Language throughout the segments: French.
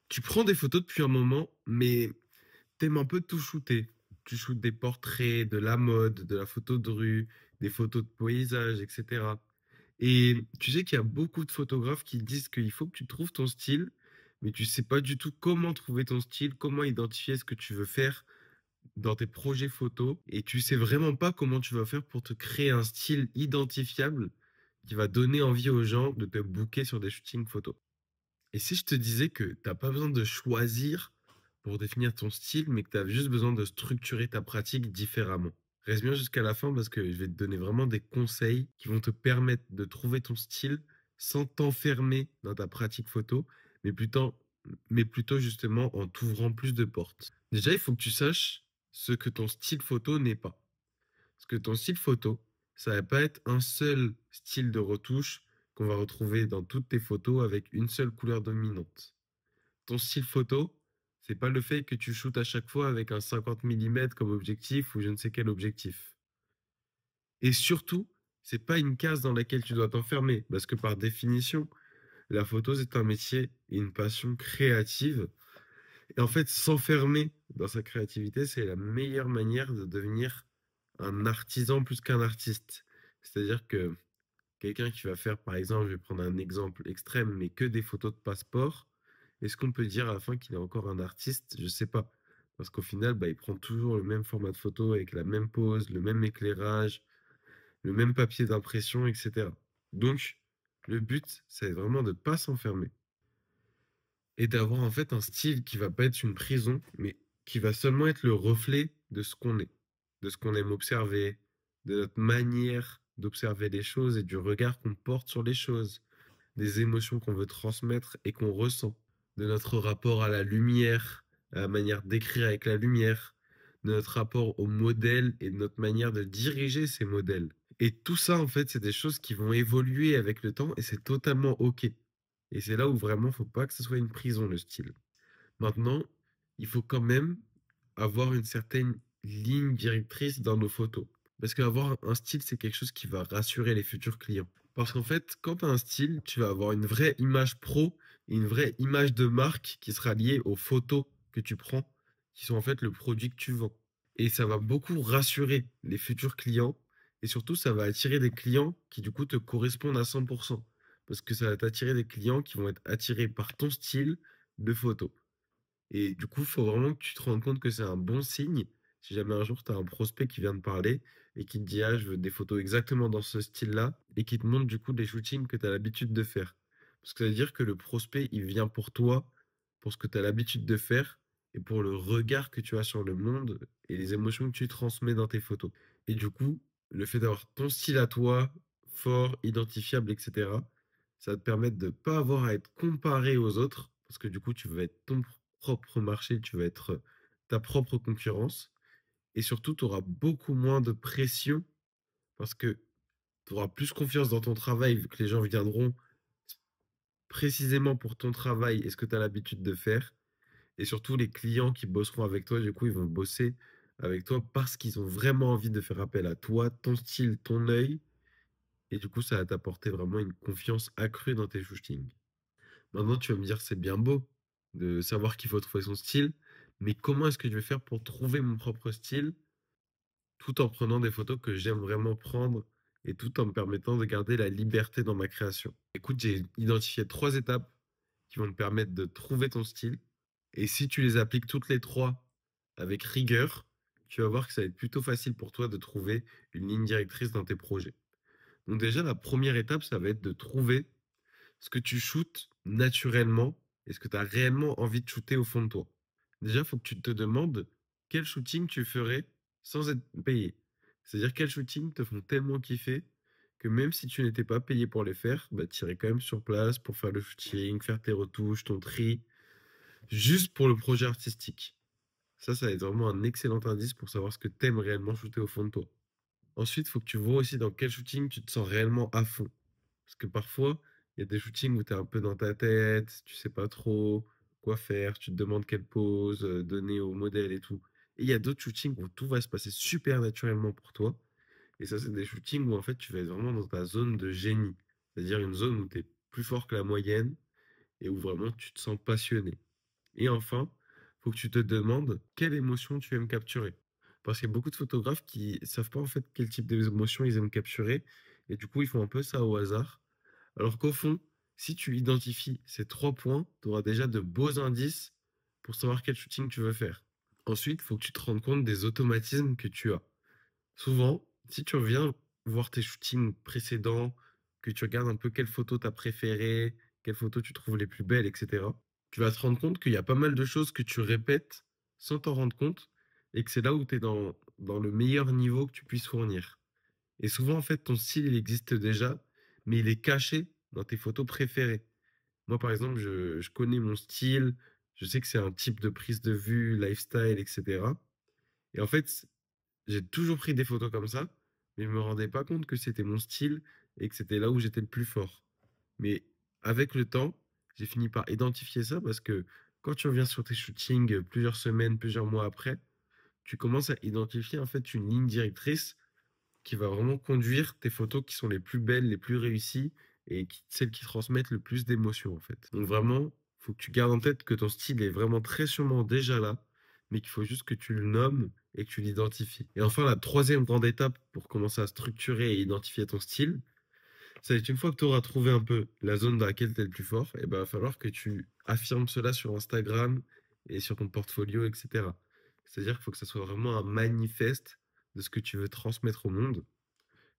Tu prends des photos depuis un moment, mais t'aimes un peu tout shooter. Tu shootes des portraits, de la mode, de la photo de rue, des photos de paysage, etc. Et tu sais qu'il y a beaucoup de photographes qui disent qu'il faut que tu trouves ton style, mais tu sais pas du tout comment trouver ton style, comment identifier ce que tu veux faire dans tes projets photos, et tu sais vraiment pas comment tu vas faire pour te créer un style identifiable qui va donner envie aux gens de te booker sur des shootings photos. Et si je te disais que t'as pas besoin de choisir pour définir ton style, mais que tu as juste besoin de structurer ta pratique différemment. Reste bien jusqu'à la fin parce que je vais te donner vraiment des conseils qui vont te permettre de trouver ton style sans t'enfermer dans ta pratique photo, mais plutôt justement en t'ouvrant plus de portes. Déjà, il faut que tu saches ce que ton style photo n'est pas. Parce que ton style photo, ça va pas être un seul style de retouche qu'on va retrouver dans toutes tes photos avec une seule couleur dominante. Ton style photo, c'est pas le fait que tu shootes à chaque fois avec un 50 mm comme objectif ou je ne sais quel objectif. Et surtout, c'est pas une case dans laquelle tu dois t'enfermer, parce que par définition, la photo c'est un métier et une passion créative. Et en fait, s'enfermer dans sa créativité, c'est la meilleure manière de devenir un artisan plus qu'un artiste. C'est-à-dire que quelqu'un qui va faire, par exemple, je vais prendre un exemple extrême, mais que des photos de passeport, est-ce qu'on peut dire à la fin qu'il est encore un artiste? Je sais pas. Parce qu'au final, bah, il prend toujours le même format de photo avec la même pose, le même éclairage, le même papier d'impression, etc. Donc, le but, c'est vraiment de ne pas s'enfermer et d'avoir en fait un style qui va pas être une prison, mais qui va seulement être le reflet de ce qu'on est, de ce qu'on aime observer, de notre manière d'observer les choses et du regard qu'on porte sur les choses, des émotions qu'on veut transmettre et qu'on ressent, de notre rapport à la lumière, à la manière d'écrire avec la lumière, de notre rapport aux modèles et de notre manière de diriger ces modèles. Et tout ça, en fait, c'est des choses qui vont évoluer avec le temps et c'est totalement OK. Et c'est là où vraiment, faut pas que ce soit une prison, le style. Maintenant, il faut quand même avoir une certaine ligne directrice dans nos photos. Parce qu'avoir un style, c'est quelque chose qui va rassurer les futurs clients. Parce qu'en fait, quand tu as un style, tu vas avoir une vraie image pro et une vraie image de marque qui sera liée aux photos que tu prends, qui sont en fait le produit que tu vends. Et ça va beaucoup rassurer les futurs clients et surtout, ça va attirer des clients qui du coup te correspondent à 100%. Parce que ça va t'attirer des clients qui vont être attirés par ton style de photo. Et du coup, il faut vraiment que tu te rendes compte que c'est un bon signe. Si jamais un jour tu as un prospect qui vient te parler et qui te dit ah, je veux des photos exactement dans ce style-là et qui te montre du coup des shootings que tu as l'habitude de faire. Parce que ça veut dire que le prospect, il vient pour toi, pour ce que tu as l'habitude de faire et pour le regard que tu as sur le monde et les émotions que tu transmets dans tes photos. Et du coup, le fait d'avoir ton style à toi, fort, identifiable, etc., ça va te permettre de ne pas avoir à être comparé aux autres, parce que du coup, tu vas être ton propre marché, tu vas être ta propre concurrence. Et surtout, tu auras beaucoup moins de pression parce que tu auras plus confiance dans ton travail vu que les gens viendront précisément pour ton travail et ce que tu as l'habitude de faire. Et surtout, les clients qui bosseront avec toi, du coup, ils vont bosser avec toi parce qu'ils ont vraiment envie de faire appel à toi, ton style, ton œil. Et du coup, ça va t'apporter vraiment une confiance accrue dans tes shootings. Maintenant, tu vas me dire, c'est bien beau de savoir qu'il faut trouver son style, mais comment est-ce que je vais faire pour trouver mon propre style tout en prenant des photos que j'aime vraiment prendre et tout en me permettant de garder la liberté dans ma création? Écoute, j'ai identifié trois étapes qui vont te permettre de trouver ton style. Et si tu les appliques toutes les trois avec rigueur, tu vas voir que ça va être plutôt facile pour toi de trouver une ligne directrice dans tes projets. Donc déjà, la première étape, ça va être de trouver ce que tu shootes naturellement et ce que tu as réellement envie de shooter au fond de toi. Déjà, il faut que tu te demandes quel shooting tu ferais sans être payé. C'est-à-dire quels shootings te font tellement kiffer que même si tu n'étais pas payé pour les faire, bah, tu irais quand même sur place pour faire le shooting, faire tes retouches, ton tri, juste pour le projet artistique. Ça va être vraiment un excellent indice pour savoir ce que tu aimes réellement shooter au fond de toi. Ensuite, il faut que tu vois aussi dans quel shooting tu te sens réellement à fond. Parce que parfois, il y a des shootings où tu es un peu dans ta tête, tu sais pas trop quoi faire, tu te demandes quelle pose donner au modèle et tout. Et il y a d'autres shootings où tout va se passer super naturellement pour toi. Et ça, c'est des shootings où en fait, tu vas être vraiment dans ta zone de génie. C'est-à-dire une zone où tu es plus fort que la moyenne et où vraiment tu te sens passionné. Et enfin, faut que tu te demandes quelle émotion tu aimes capturer. Parce qu'il y a beaucoup de photographes qui savent pas en fait quel type d'émotion ils aiment capturer. Et du coup, ils font un peu ça au hasard. Alors qu'au fond, si tu identifies ces 3 points, tu auras déjà de beaux indices pour savoir quel shooting tu veux faire. Ensuite, il faut que tu te rendes compte des automatismes que tu as. Souvent, si tu reviens voir tes shootings précédents, que tu regardes un peu quelle photo t'as préférée, quelles photos tu trouves les plus belles, etc., tu vas te rendre compte qu'il y a pas mal de choses que tu répètes sans t'en rendre compte et que c'est là où tu es dans le meilleur niveau que tu puisses fournir. Et souvent, en fait, ton style, il existe déjà, mais il est caché dans tes photos préférées. Moi, par exemple, je connais mon style, je sais que c'est un type de prise de vue, lifestyle, etc. Et en fait, j'ai toujours pris des photos comme ça, mais je me rendais pas compte que c'était mon style et que c'était là où j'étais le plus fort. Mais avec le temps, j'ai fini par identifier ça parce que quand tu reviens sur tes shootings plusieurs semaines, plusieurs mois après, tu commences à identifier en fait une ligne directrice qui va vraiment conduire tes photos qui sont les plus belles, les plus réussies et celles qui transmettent le plus d'émotions en fait. Donc vraiment, faut que tu gardes en tête que ton style est vraiment très sûrement déjà là, mais qu'il faut juste que tu le nommes et que tu l'identifies. Et enfin, la troisième grande étape pour commencer à structurer et identifier ton style, ça va être une fois que tu auras trouvé un peu la zone dans laquelle tu es le plus fort, et ben, il va falloir que tu affirmes cela sur Instagram et sur ton portfolio, etc. C'est-à-dire qu'il faut que ça soit vraiment un manifeste de ce que tu veux transmettre au monde.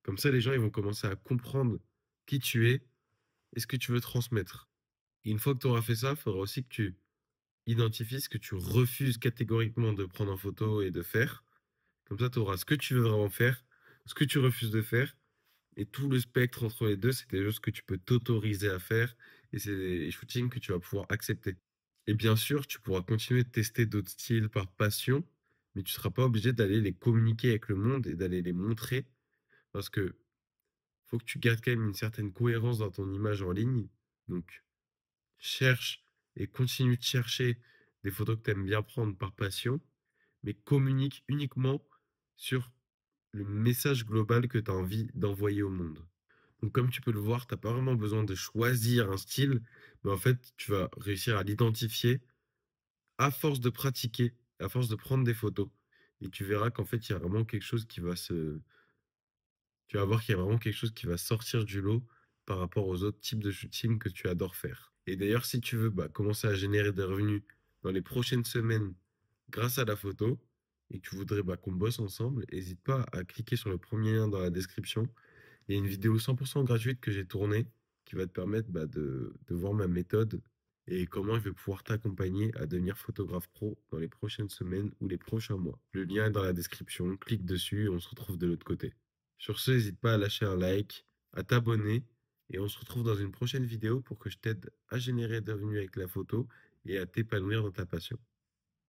Comme ça, les gens ils vont commencer à comprendre qui tu es et ce que tu veux transmettre. Et une fois que tu auras fait ça, il faudra aussi que tu identifies ce que tu refuses catégoriquement de prendre en photo et de faire. Comme ça, tu auras ce que tu veux vraiment faire, ce que tu refuses de faire, et tout le spectre entre les deux, c'est des choses que tu peux t'autoriser à faire, et c'est des shootings que tu vas pouvoir accepter. Et bien sûr, tu pourras continuer de tester d'autres styles par passion, mais tu ne seras pas obligé d'aller les communiquer avec le monde et d'aller les montrer, parce que faut que tu gardes quand même une certaine cohérence dans ton image en ligne. Donc, cherche et continue de chercher des photos que tu aimes bien prendre par passion, mais communique uniquement sur le message global que tu as envie d'envoyer au monde. Donc, comme tu peux le voir, tu n'as pas vraiment besoin de choisir un style, mais en fait, tu vas réussir à l'identifier à force de pratiquer, à force de prendre des photos. Et tu verras qu'en fait, il y a vraiment quelque chose qui va se, tu vas voir qu'il y a vraiment quelque chose qui va sortir du lot par rapport aux autres types de shooting que tu adores faire. Et d'ailleurs, si tu veux commencer à générer des revenus dans les prochaines semaines grâce à la photo et que tu voudrais qu'on bosse ensemble, n'hésite pas à cliquer sur le premier lien dans la description. Il y a une vidéo 100% gratuite que j'ai tournée qui va te permettre de voir ma méthode et comment je vais pouvoir t'accompagner à devenir photographe pro dans les prochaines semaines ou les prochains mois. Le lien est dans la description, clique dessus et on se retrouve de l'autre côté. Sur ce, n'hésite pas à lâcher un like, à t'abonner et on se retrouve dans une prochaine vidéo pour que je t'aide à générer des revenus avec la photo et à t'épanouir dans ta passion.